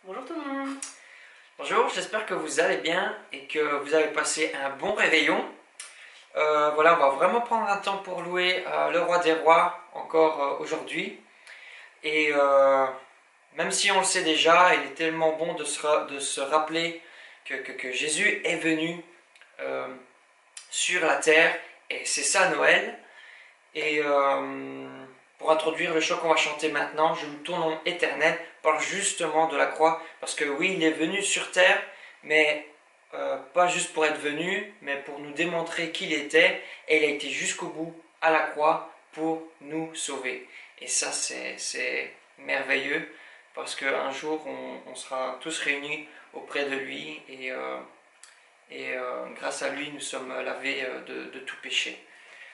Bonjour tout le monde. Bonjour, j'espère que vous allez bien et que vous avez passé un bon réveillon. Voilà, on va vraiment prendre un temps pour louer le roi des rois encore aujourd'hui. Et même si on le sait déjà, il est tellement bon de se rappeler que Jésus est venu sur la terre et c'est ça Noël. Et pour introduire le chant qu'on va chanter maintenant, Je loue ton nom éternel, parle justement de la croix, parce que oui, il est venu sur terre, mais pas juste pour être venu, mais pour nous démontrer qui il était, et il a été jusqu'au bout à la croix pour nous sauver. Et ça, c'est merveilleux, parce qu'un jour, on sera tous réunis auprès de lui, et grâce à lui, nous sommes lavés de tout péché.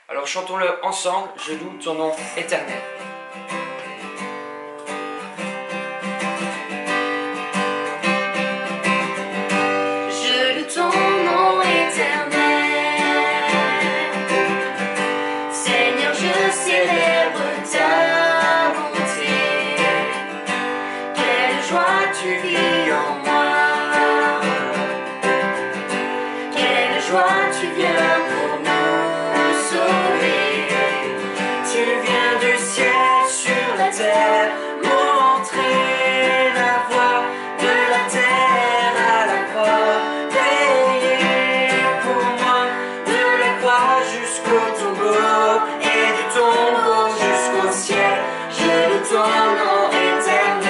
Alors chantons-le ensemble, Je loue ton nom éternel. Je loue ton nom éternel. Seigneur, je célèbre ta bonté. Quelle joie tu vis en moi. Quelle joie tu viens pour nous sauver. Tu viens du ciel sur la terre, montrer la voie de la terre à la croix, payer pour moi de la croix jusqu'au tombeau et du tombeau jusqu'au ciel. Je loue ton nom éternel.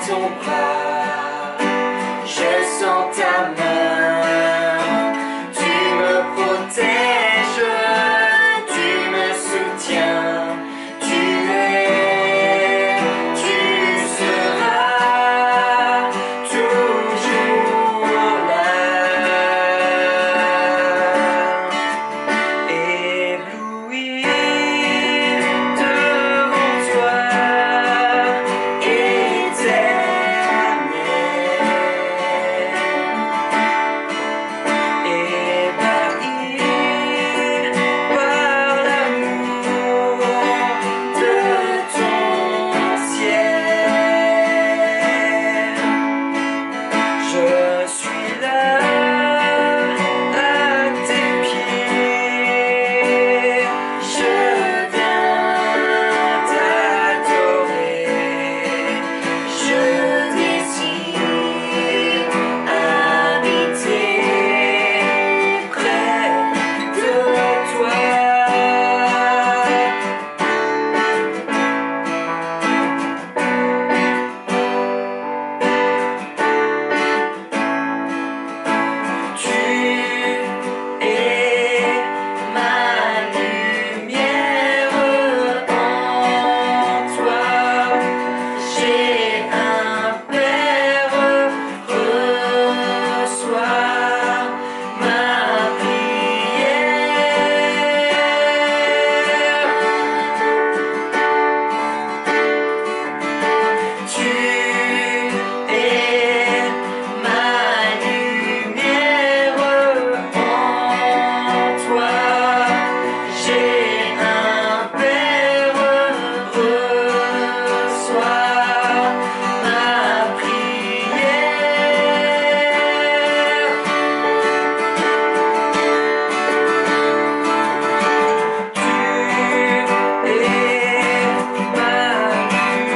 ton bras, je sens ta main, tu me protèges, tu me soutiens, tu es, tu seras toujours là. Ébloui devant toi, éternel, ébahi par l'amour de ton ciel. Je suis là à tes pieds, je viens t'adorer, je désire habiter près de toi. Tu es ma lumière, en toi j'ai un Père, reçois ma prière. Tu es ma lumière, en toi j'ai un Père, reçois ma prière. Tu es ma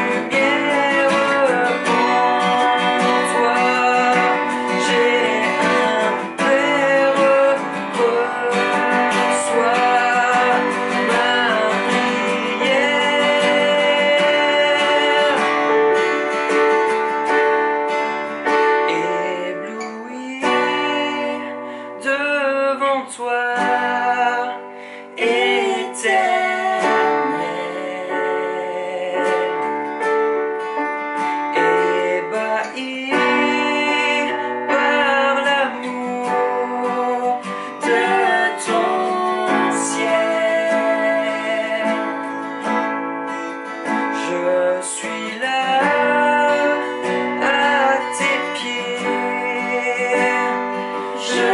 lumière, en toi j'ai un Père, reçois ma prière. Ébloui devant toi, éternel, ébahi par l'amour de ton ciel. Je suis là à tes pieds, je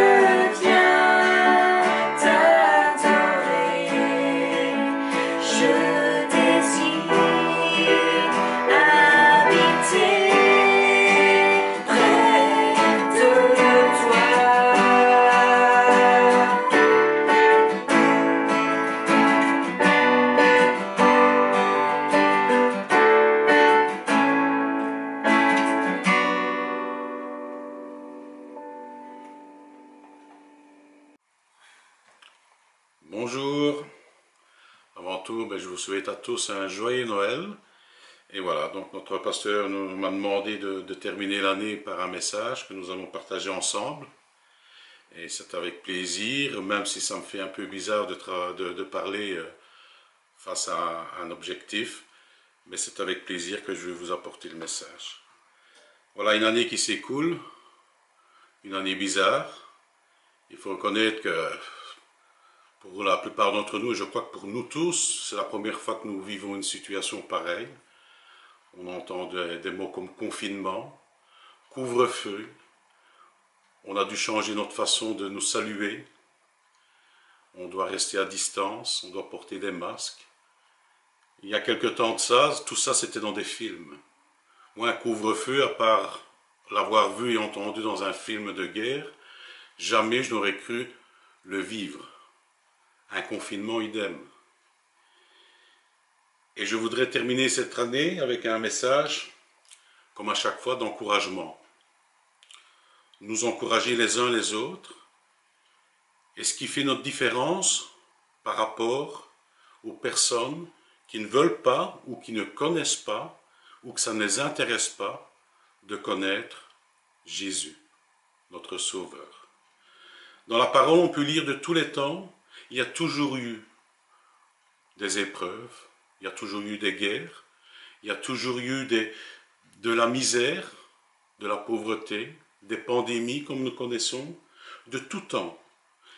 viens t'adorer, je désire habiter près de toi. Bonjour, avant tout je vous souhaite à tous un joyeux Noël. Et voilà, donc notre pasteur m'a demandé de terminer l'année par un message que nous allons partager ensemble. Et c'est avec plaisir, même si ça me fait un peu bizarre de parler face à un objectif, mais c'est avec plaisir que je vais vous apporter le message. Voilà une année qui s'écoule, une année bizarre. Il faut reconnaître que pour la plupart d'entre nous, et je crois que pour nous tous, c'est la première fois que nous vivons une situation pareille. On entend des mots comme confinement, couvre-feu. On a dû changer notre façon de nous saluer. On doit rester à distance, on doit porter des masques. Il y a quelque temps de ça, tout ça c'était dans des films. Moi, un couvre-feu, à part l'avoir vu et entendu dans un film de guerre, jamais je n'aurais cru le vivre. Un confinement idem. Et je voudrais terminer cette année avec un message, comme à chaque fois, d'encouragement. Nous encourager les uns les autres. Et ce qui fait notre différence par rapport aux personnes qui ne veulent pas ou qui ne connaissent pas ou que ça ne les intéresse pas de connaître Jésus, notre Sauveur. Dans la parole, on peut lire de tous les temps, il y a toujours eu des épreuves, il y a toujours eu des guerres, il y a toujours eu de la misère, de la pauvreté, des pandémies comme nous connaissons, de tout temps.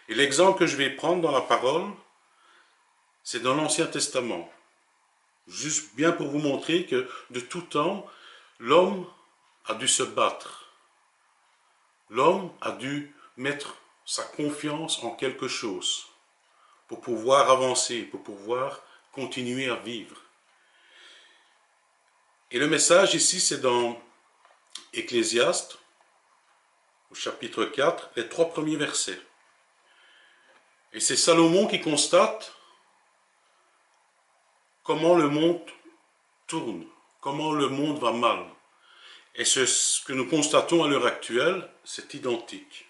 Et l'exemple que je vais prendre dans la parole, c'est dans l'Ancien Testament. Juste bien pour vous montrer que de tout temps, l'homme a dû se battre. L'homme a dû mettre sa confiance en quelque chose pour pouvoir avancer, pour pouvoir continuer à vivre. Et le message ici, c'est dans Ecclésiaste, au chapitre 4, les 3 premiers versets. Et c'est Salomon qui constate comment le monde tourne, comment le monde va mal. Et ce que nous constatons à l'heure actuelle, c'est identique.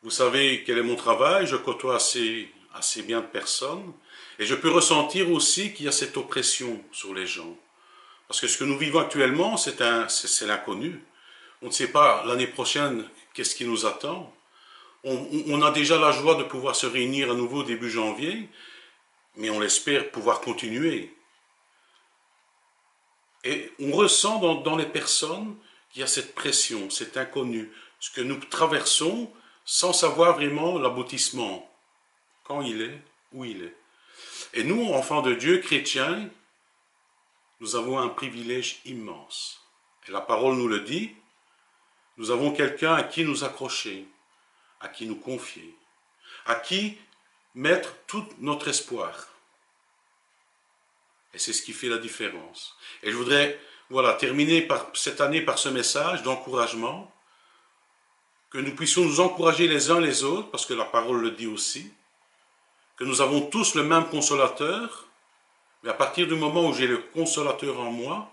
Vous savez quel est mon travail, je côtoie assez bien de personnes, et je peux ressentir aussi qu'il y a cette oppression sur les gens. Parce que ce que nous vivons actuellement, c'est l'inconnu. On ne sait pas l'année prochaine qu'est-ce qui nous attend. On a déjà la joie de pouvoir se réunir à nouveau début janvier, mais on espère pouvoir continuer. Et on ressent dans les personnes qu'il y a cette pression, cet inconnu, ce que nous traversons sans savoir vraiment l'aboutissement, quand il est, où il est. Et nous, enfants de Dieu, chrétiens, nous avons un privilège immense. Et la parole nous le dit, nous avons quelqu'un à qui nous accrocher, à qui nous confier, à qui mettre tout notre espoir. Et c'est ce qui fait la différence. Et je voudrais terminer cette année par ce message d'encouragement, que nous puissions nous encourager les uns les autres, parce que la parole le dit aussi, que nous avons tous le même consolateur, mais à partir du moment où j'ai le consolateur en moi,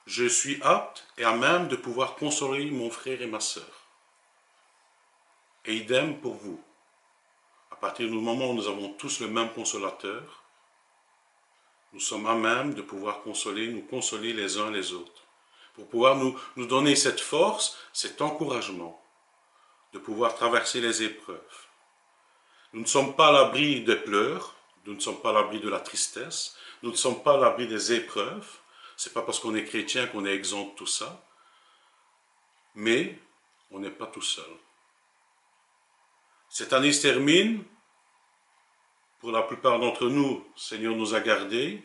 je suis apte et à même de pouvoir consoler mon frère et ma sœur. Et idem pour vous. À partir du moment où nous avons tous le même consolateur, nous sommes à même de pouvoir nous consoler les uns les autres. Pour pouvoir nous donner cette force, cet encouragement, de pouvoir traverser les épreuves. Nous ne sommes pas à l'abri des pleurs, nous ne sommes pas à l'abri de la tristesse, nous ne sommes pas à l'abri des épreuves. Ce n'est pas parce qu'on est chrétien qu'on est exempt de tout ça, mais on n'est pas tout seul. Cette année se termine. Pour la plupart d'entre nous, le Seigneur nous a gardés.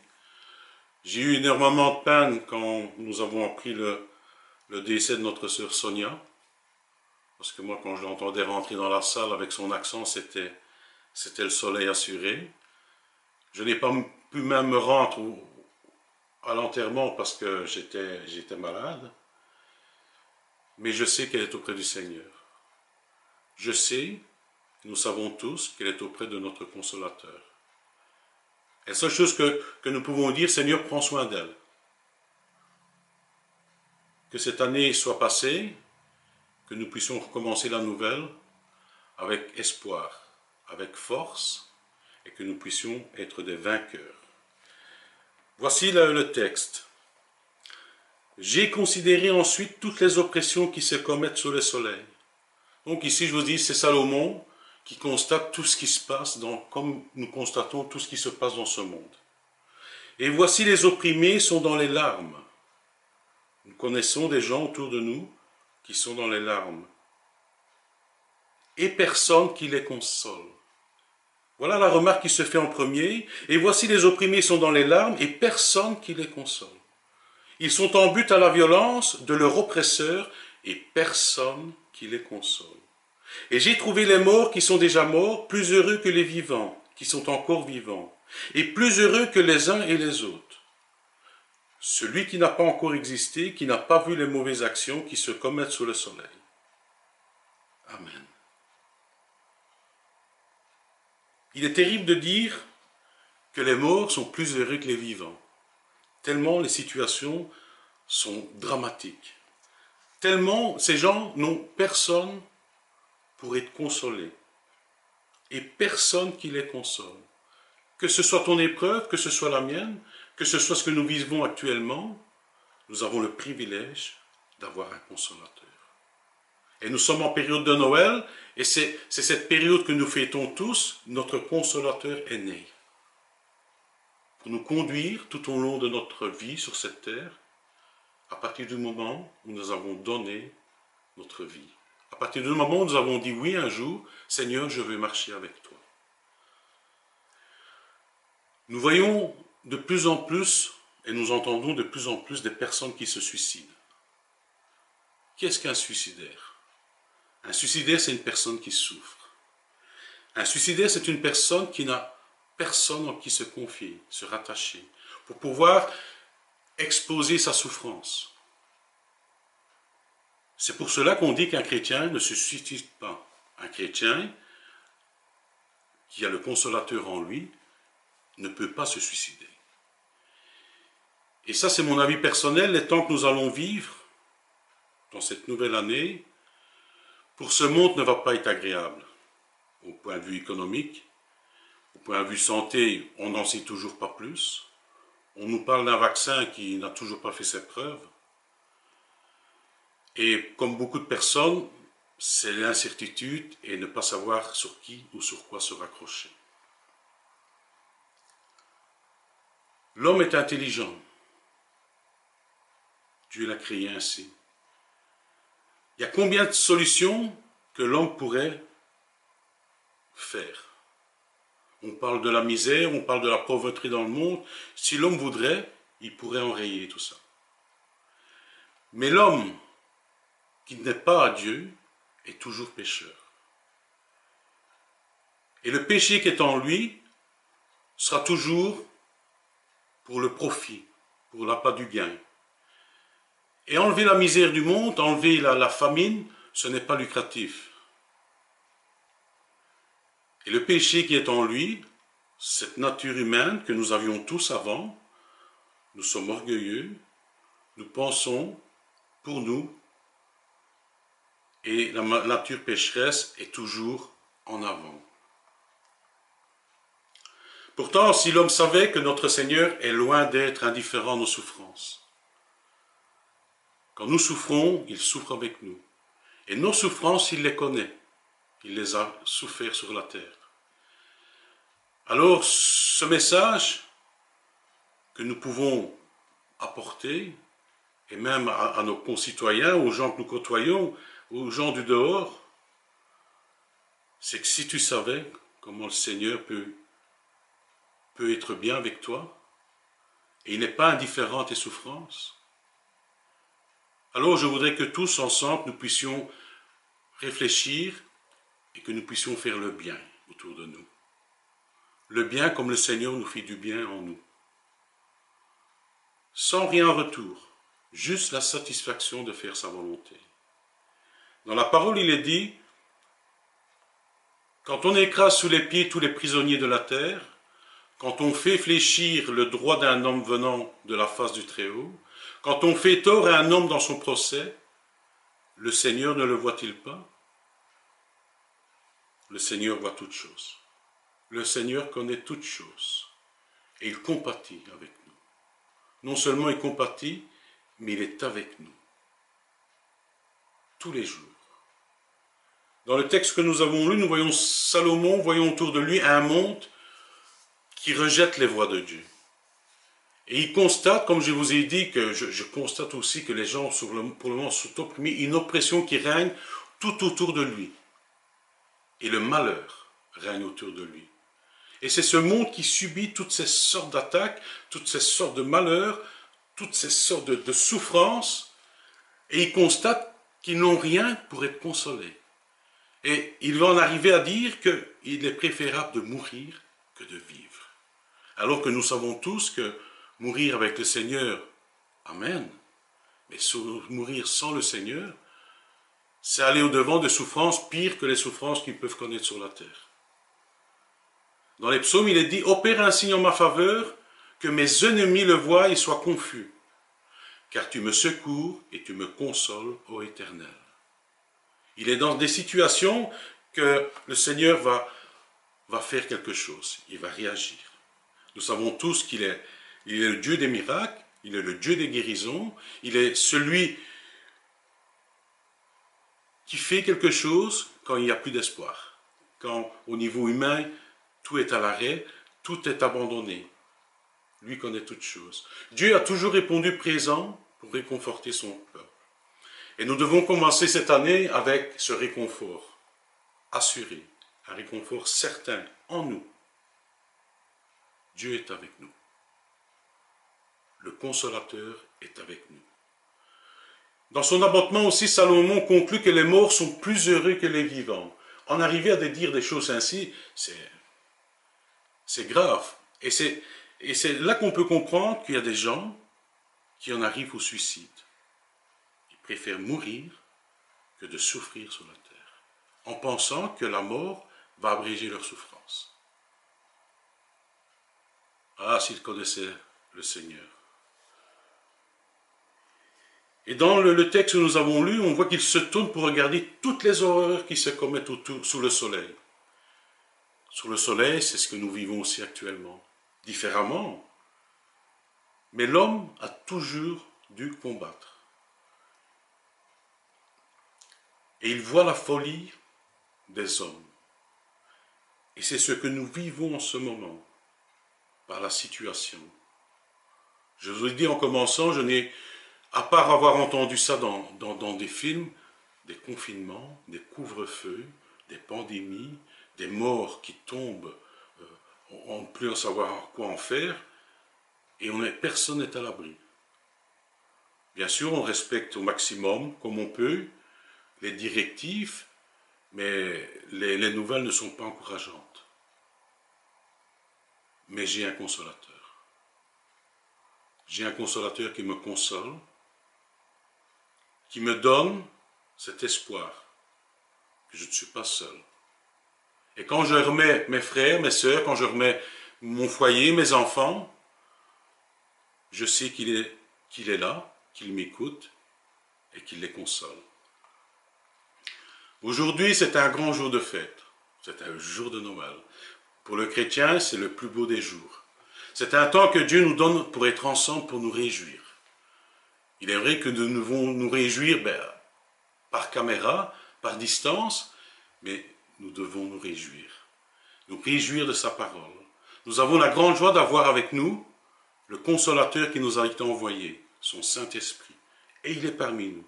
J'ai eu énormément de peine quand nous avons appris le décès de notre sœur Sonia. Parce que moi, quand je l'entendais rentrer dans la salle avec son accent, c'était le soleil assuré. Je n'ai pas pu même me rendre à l'enterrement parce que j'étais malade. Mais je sais qu'elle est auprès du Seigneur. Je sais, nous savons tous, qu'elle est auprès de notre consolateur. Et la seule chose que nous pouvons dire, Seigneur, prends soin d'elle. Que cette année soit passée, que nous puissions recommencer la nouvelle avec espoir, avec force, et que nous puissions être des vainqueurs. Voici le texte. J'ai considéré ensuite toutes les oppressions qui se commettent sous le soleil. Donc ici, je vous dis, c'est Salomon qui constate tout ce qui se passe, comme nous constatons tout ce qui se passe dans ce monde. Et voici les opprimés sont dans les larmes. Nous connaissons des gens autour de nous qui sont dans les larmes. Et personne qui les console. Voilà la remarque qui se fait en premier. Et voici les opprimés sont dans les larmes et personne qui les console. Ils sont en butte à la violence de leur oppresseur et personne qui les console. Et j'ai trouvé les morts qui sont déjà morts plus heureux que les vivants qui sont encore vivants et plus heureux que les uns et les autres. Celui qui n'a pas encore existé, qui n'a pas vu les mauvaises actions qui se commettent sous le soleil. Amen. Il est terrible de dire que les morts sont plus heureux que les vivants, tellement les situations sont dramatiques, tellement ces gens n'ont personne pour être consolés, et personne qui les console. Que ce soit ton épreuve, que ce soit la mienne, que ce soit ce que nous vivons actuellement, nous avons le privilège d'avoir un consolateur. Et nous sommes en période de Noël, et c'est cette période que nous fêtons tous, notre consolateur est né. Pour nous conduire tout au long de notre vie sur cette terre, à partir du moment où nous avons donné notre vie. À partir du moment où nous avons dit oui un jour, Seigneur, je veux marcher avec toi. Nous voyons de plus en plus, et nous entendons de plus en plus des personnes qui se suicident. Qu'est-ce qu'un suicidaire? Un suicidaire, c'est une personne qui souffre. Un suicidaire, c'est une personne qui n'a personne en qui se confier, se rattacher, pour pouvoir exposer sa souffrance. C'est pour cela qu'on dit qu'un chrétien ne se suicide pas. Un chrétien qui a le consolateur en lui ne peut pas se suicider. Et ça, c'est mon avis personnel. Les temps que nous allons vivre dans cette nouvelle année, pour ce monde ne va pas être agréable. Au point de vue économique, au point de vue santé, on n'en sait toujours pas plus. On nous parle d'un vaccin qui n'a toujours pas fait ses preuves. Et comme beaucoup de personnes, c'est l'incertitude et ne pas savoir sur qui ou sur quoi se raccrocher. L'homme est intelligent. Dieu l'a créé ainsi. Il y a combien de solutions que l'homme pourrait faire? On parle de la misère, on parle de la pauvreté dans le monde. Si l'homme voudrait, il pourrait enrayer tout ça. Mais l'homme qui n'est pas à Dieu est toujours pécheur. Et le péché qui est en lui sera toujours pour le profit, pour l'appât du gain. Et enlever la misère du monde, enlever la famine, ce n'est pas lucratif. Et le péché qui est en lui, cette nature humaine que nous avions tous avant, nous sommes orgueilleux, nous pensons pour nous, et la nature pécheresse est toujours en avant. Pourtant, si l'homme savait que notre Seigneur est loin d'être indifférent à nos souffrances, quand nous souffrons, il souffre avec nous. Et nos souffrances, il les connaît. Il les a souffert sur la terre. Alors, ce message que nous pouvons apporter, et même à nos concitoyens, aux gens que nous côtoyons, aux gens du dehors, c'est que si tu savais comment le Seigneur peut être bien avec toi, et il n'est pas indifférent à tes souffrances, alors je voudrais que tous ensemble nous puissions réfléchir et que nous puissions faire le bien autour de nous. Le bien comme le Seigneur nous fait du bien en nous. Sans rien en retour, juste la satisfaction de faire sa volonté. Dans la parole, il est dit, quand on écrase sous les pieds tous les prisonniers de la terre, quand on fait fléchir le droit d'un homme venant de la face du Très-Haut, quand on fait tort à un homme dans son procès, le Seigneur ne le voit-il pas? Le Seigneur voit toutes choses. Le Seigneur connaît toutes choses. Et il compatit avec nous. Non seulement il compatit, mais il est avec nous. Tous les jours. Dans le texte que nous avons lu, nous voyons Salomon, voyons autour de lui un monde qui rejette les voies de Dieu. Et il constate, comme je vous ai dit, que je constate aussi que les gens, pour le moment, sont opprimés, une oppression qui règne tout autour de lui. Et le malheur règne autour de lui. Et c'est ce monde qui subit toutes ces sortes d'attaques, toutes ces sortes de malheurs, toutes ces sortes de souffrances, et il constate qu'ils n'ont rien pour être consolés. Et il va en arriver à dire qu'il est préférable de mourir que de vivre. Alors que nous savons tous que mourir avec le Seigneur, amen, mais mourir sans le Seigneur, c'est aller au-devant de souffrances pires que les souffrances qu'ils peuvent connaître sur la terre. Dans les psaumes, il est dit « Opère un signe en ma faveur, que mes ennemis le voient et soient confus, car tu me secours et tu me consoles, ô Éternel. » Il est dans des situations que le Seigneur va faire quelque chose, il va réagir. Nous savons tous qu'il est le Dieu des miracles, Il est le Dieu des guérisons. Il est celui qui fait quelque chose quand il n'y a plus d'espoir. Quand, au niveau humain, tout est à l'arrêt, tout est abandonné. Lui connaît toutes choses. Dieu a toujours répondu présent pour réconforter son peuple. Et nous devons commencer cette année avec ce réconfort assuré, un réconfort certain en nous. Dieu est avec nous. Le Consolateur est avec nous. Dans son abattement aussi, Salomon conclut que les morts sont plus heureux que les vivants. En arriver à dire des choses ainsi, c'est grave. Et c'est là qu'on peut comprendre qu'il y a des gens qui en arrivent au suicide. Ils préfèrent mourir que de souffrir sur la terre, en pensant que la mort va abréger leur souffrance. Ah, s'ils connaissaient le Seigneur. Et dans le texte que nous avons lu, on voit qu'il se tourne pour regarder toutes les horreurs qui se commettent autour, sous le soleil. Sous le soleil, c'est ce que nous vivons aussi actuellement. Différemment. Mais l'homme a toujours dû combattre. Et il voit la folie des hommes. Et c'est ce que nous vivons en ce moment, par la situation. Je vous ai dit en commençant, je n'ai, à part avoir entendu ça dans des films, des confinements, des couvre-feux, des pandémies, des morts qui tombent, on ne peut plus savoir quoi en faire, et personne n'est à l'abri. Bien sûr, on respecte au maximum, comme on peut, les directives, mais les nouvelles ne sont pas encourageantes. Mais j'ai un consolateur. J'ai un consolateur qui me console, qui me donne cet espoir que je ne suis pas seul. Et quand je remets mes frères, mes sœurs, quand je remets mon foyer, mes enfants, je sais qu'il est là, qu'il m'écoute et qu'il les console. Aujourd'hui, c'est un grand jour de fête. C'est un jour de Noël. Pour le chrétien, c'est le plus beau des jours. C'est un temps que Dieu nous donne pour être ensemble, pour nous réjouir. Il est vrai que nous devons nous réjouir par caméra, par distance, mais nous devons nous réjouir. Nous réjouir de sa parole. Nous avons la grande joie d'avoir avec nous le consolateur qui nous a été envoyé, son Saint-Esprit. Et il est parmi nous.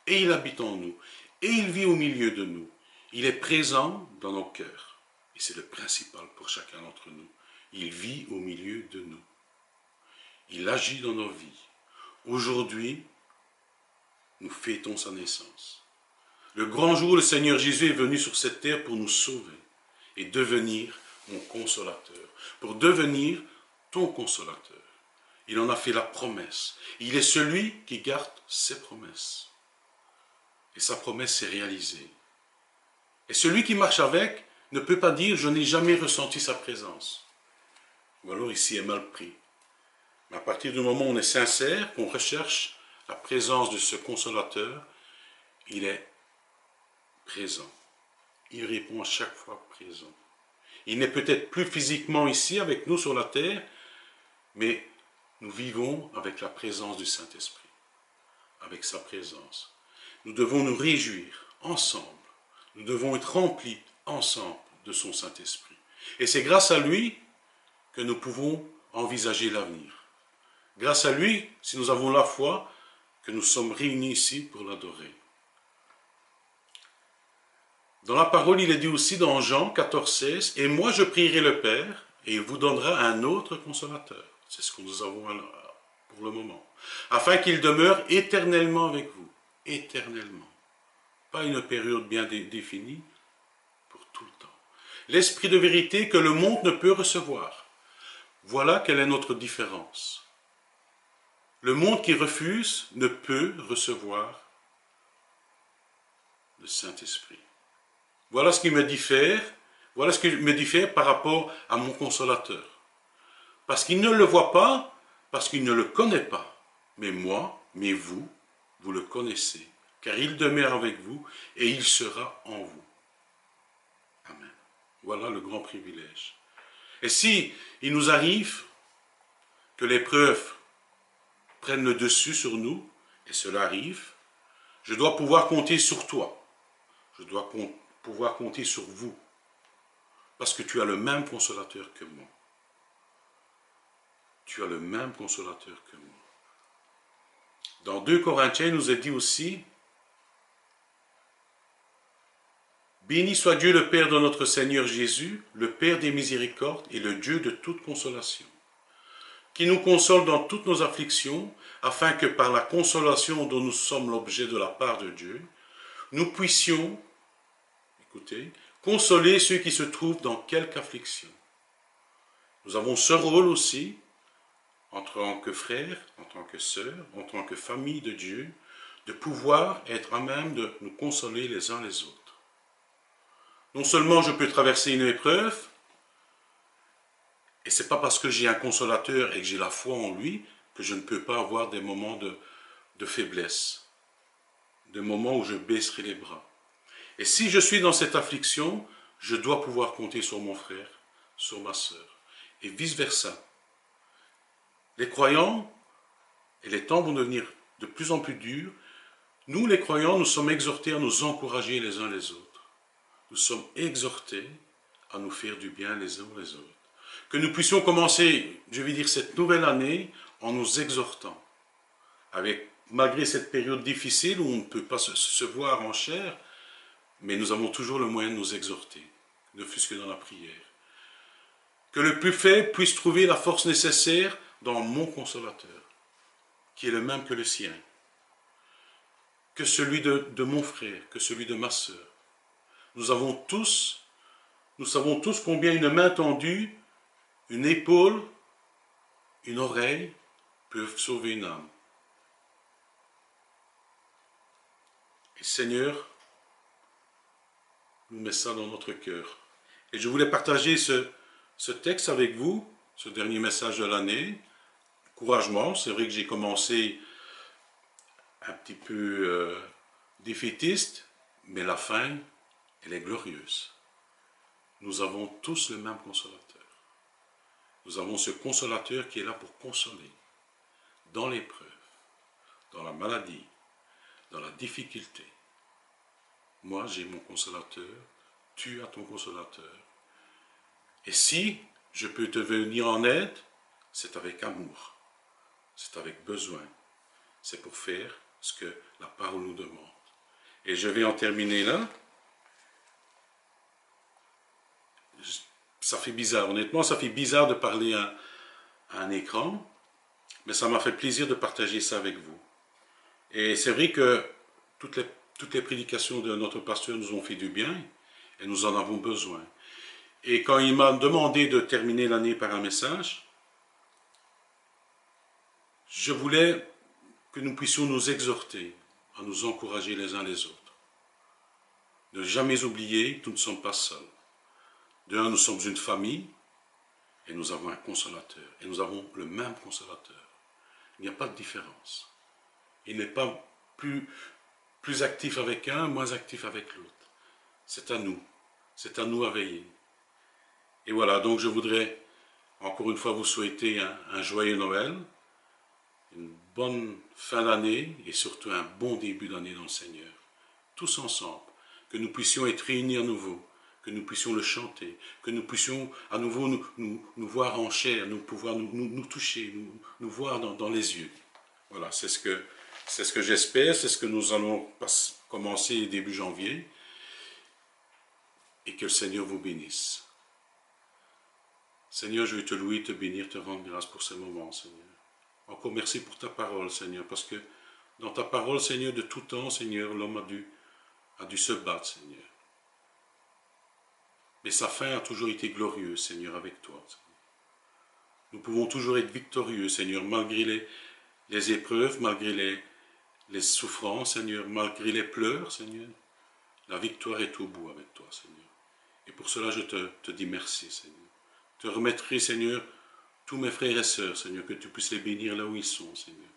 Et il habite en nous. Et il vit au milieu de nous. Il est présent dans nos cœurs. Et c'est le principal pour chacun d'entre nous. Il vit au milieu de nous. Il agit dans nos vies. Aujourd'hui, nous fêtons sa naissance. Le grand jour où le Seigneur Jésus est venu sur cette terre pour nous sauver et devenir mon consolateur, pour devenir ton consolateur. Il en a fait la promesse. Il est celui qui garde ses promesses. Et sa promesse s'est réalisée. Et celui qui marche avec ne peut pas dire « je n'ai jamais ressenti sa présence ». Ou alors ici est mal pris. Mais à partir du moment où on est sincère, qu'on recherche la présence de ce consolateur, il est présent. Il répond à chaque fois présent. Il n'est peut-être plus physiquement ici avec nous sur la terre, mais nous vivons avec la présence du Saint-Esprit, avec sa présence. Nous devons nous réjouir ensemble. Nous devons être remplis ensemble de son Saint-Esprit. Et c'est grâce à lui que nous pouvons envisager l'avenir. Grâce à lui, si nous avons la foi, que nous sommes réunis ici pour l'adorer. Dans la parole, il est dit aussi dans Jean 14,16 « Et moi je prierai le Père, et il vous donnera un autre consolateur. » C'est ce que nous avons pour le moment. Afin qu'il demeure éternellement avec vous. Éternellement. Pas une période bien définie, pour tout le temps. L'esprit de vérité que le monde ne peut recevoir. Voilà quelle est notre différence. Le monde qui refuse ne peut recevoir le Saint-Esprit. Voilà ce qui me diffère. Voilà ce qui me diffère par rapport à mon consolateur. Parce qu'il ne le voit pas, parce qu'il ne le connaît pas. Mais moi, mais vous le connaissez. Car il demeure avec vous et il sera en vous. Amen. Voilà le grand privilège. Et si il nous arrive que l'épreuve prennent le dessus sur nous, et cela arrive, je dois pouvoir compter sur toi. Je dois pouvoir compter sur vous. Parce que tu as le même consolateur que moi. Tu as le même consolateur que moi. Dans 2 Corinthiens, il nous est dit aussi, béni soit Dieu le Père de notre Seigneur Jésus, le Père des miséricordes et le Dieu de toute consolation, qui nous console dans toutes nos afflictions, afin que par la consolation dont nous sommes l'objet de la part de Dieu, nous puissions, écoutez, consoler ceux qui se trouvent dans quelque affliction. Nous avons ce rôle aussi, en tant que frères, en tant que sœurs, en tant que famille de Dieu, de pouvoir être à même de nous consoler les uns les autres. Non seulement je peux traverser une épreuve, et ce n'est pas parce que j'ai un consolateur et que j'ai la foi en lui que je ne peux pas avoir des moments de faiblesse, des moments où je baisserai les bras. Et si je suis dans cette affliction, je dois pouvoir compter sur mon frère, sur ma sœur, et vice-versa. Les croyants, et les temps vont devenir de plus en plus durs, nous les croyants, nous sommes exhortés à nous encourager les uns les autres. Nous sommes exhortés à nous faire du bien les uns les autres. Que nous puissions commencer, je vais dire, cette nouvelle année en nous exhortant. Malgré cette période difficile où on ne peut pas se voir en chair, mais nous avons toujours le moyen de nous exhorter, ne fût-ce que dans la prière. Que le plus faible puisse trouver la force nécessaire dans mon consolateur, qui est le même que le sien, que celui de mon frère, que celui de ma sœur. Nous savons tous combien une main tendue, une épaule, une oreille peuvent sauver une âme. Et Seigneur nous met ça dans notre cœur. Et je voulais partager ce texte avec vous, ce dernier message de l'année. Encouragement, c'est vrai que j'ai commencé un petit peu défaitiste, mais la fin, elle est glorieuse. Nous avons tous le même consolateur. Nous avons ce consolateur qui est là pour consoler dans l'épreuve, dans la maladie, dans la difficulté. Moi, j'ai mon consolateur, tu as ton consolateur. Et si je peux te venir en aide, c'est avec amour, c'est avec besoin, c'est pour faire ce que la parole nous demande. Et je vais en terminer là. Ça fait bizarre, honnêtement, ça fait bizarre de parler à un écran, mais ça m'a fait plaisir de partager ça avec vous. Et c'est vrai que toutes les prédications de notre pasteur nous ont fait du bien, et nous en avons besoin. Et quand il m'a demandé de terminer l'année par un message, je voulais que nous puissions nous exhorter, à nous encourager les uns les autres. Ne jamais oublier que nous ne sommes pas seuls. Nous sommes une famille et nous avons un consolateur. Et nous avons le même consolateur. Il n'y a pas de différence. Il n'est pas plus actif avec un, moins actif avec l'autre. C'est à nous. C'est à nous à veiller. Et voilà, donc je voudrais encore une fois vous souhaiter un joyeux Noël, une bonne fin d'année et surtout un bon début d'année dans le Seigneur. Tous ensemble, que nous puissions être réunis à nouveau, que nous puissions le chanter, que nous puissions à nouveau nous voir en chair, pouvoir nous toucher, nous voir dans les yeux. Voilà, c'est ce que j'espère, c'est ce que nous allons commencer début janvier, et que le Seigneur vous bénisse. Seigneur, je vais te louer, te bénir, te rendre grâce pour ce moment, Seigneur. Encore merci pour ta parole, Seigneur, parce que dans ta parole, Seigneur, de tout temps, Seigneur, l'homme a dû se battre, Seigneur. Mais sa fin a toujours été glorieuse, Seigneur, avec toi. Seigneur. Nous pouvons toujours être victorieux, Seigneur, malgré les épreuves, malgré les souffrances, Seigneur, malgré les pleurs, Seigneur. La victoire est au bout avec toi, Seigneur. Et pour cela, je te dis merci, Seigneur. Je te remettrai, Seigneur, tous mes frères et sœurs, Seigneur, que tu puisses les bénir là où ils sont, Seigneur.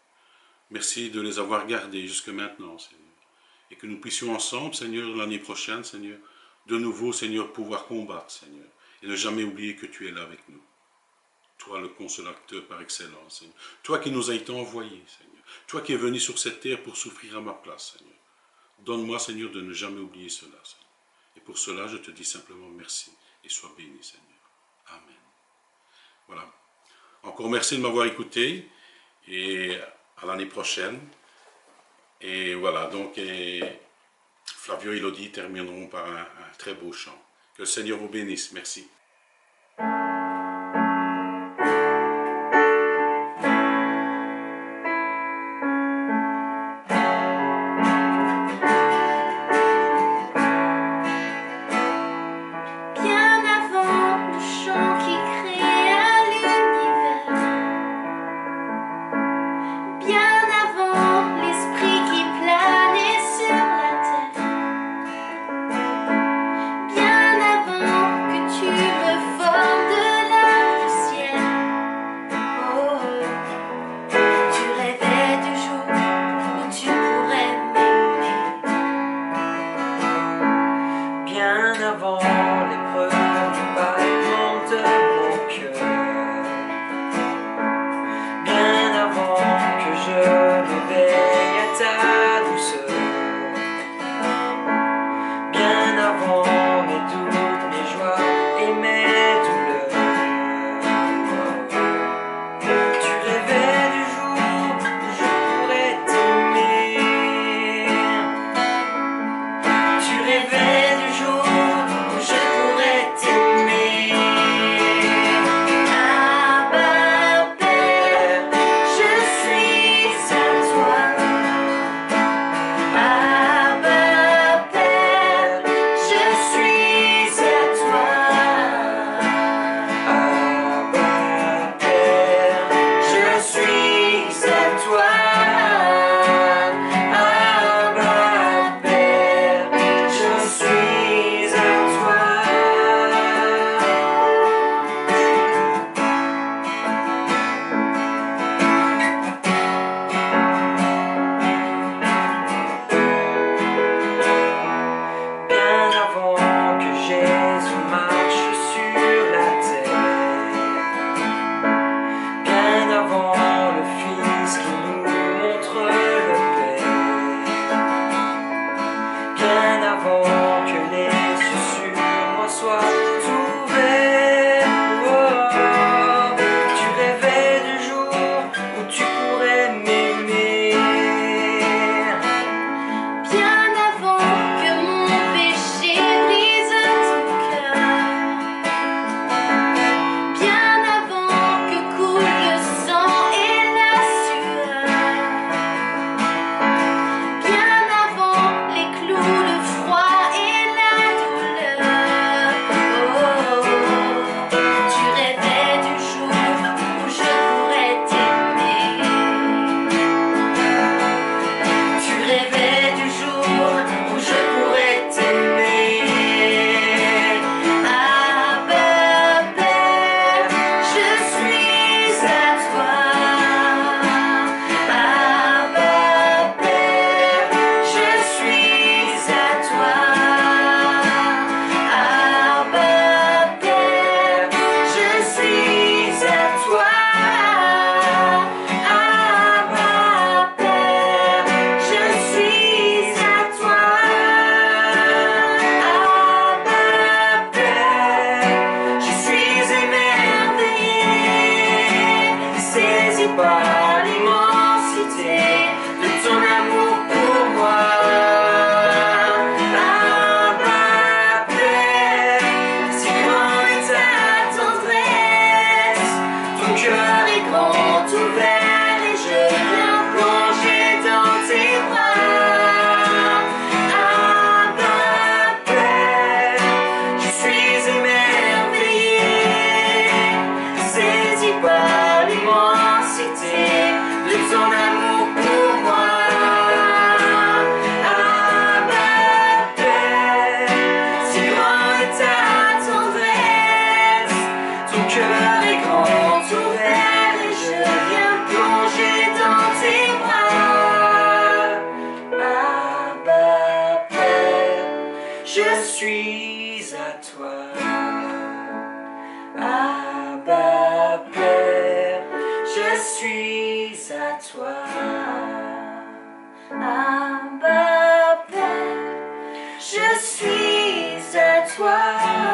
Merci de les avoir gardés jusque maintenant, Seigneur. Et que nous puissions ensemble, Seigneur, l'année prochaine, Seigneur, de nouveau, Seigneur, pouvoir combattre, Seigneur. Et ne jamais oublier que tu es là avec nous. toi le consolateur par excellence, Seigneur. Toi qui nous as été envoyé, Seigneur. Toi qui es venu sur cette terre pour souffrir à ma place, Seigneur. Donne-moi, Seigneur, de ne jamais oublier cela, Seigneur. Et pour cela, je te dis simplement merci et sois béni, Seigneur. Amen. Voilà. Encore merci de m'avoir écouté et à l'année prochaine. Et voilà, donc Flavio et Elodie termineront par un très beau chant. Que le Seigneur vous bénisse. Merci. je suis à toi. Abba, Père. suis à toi.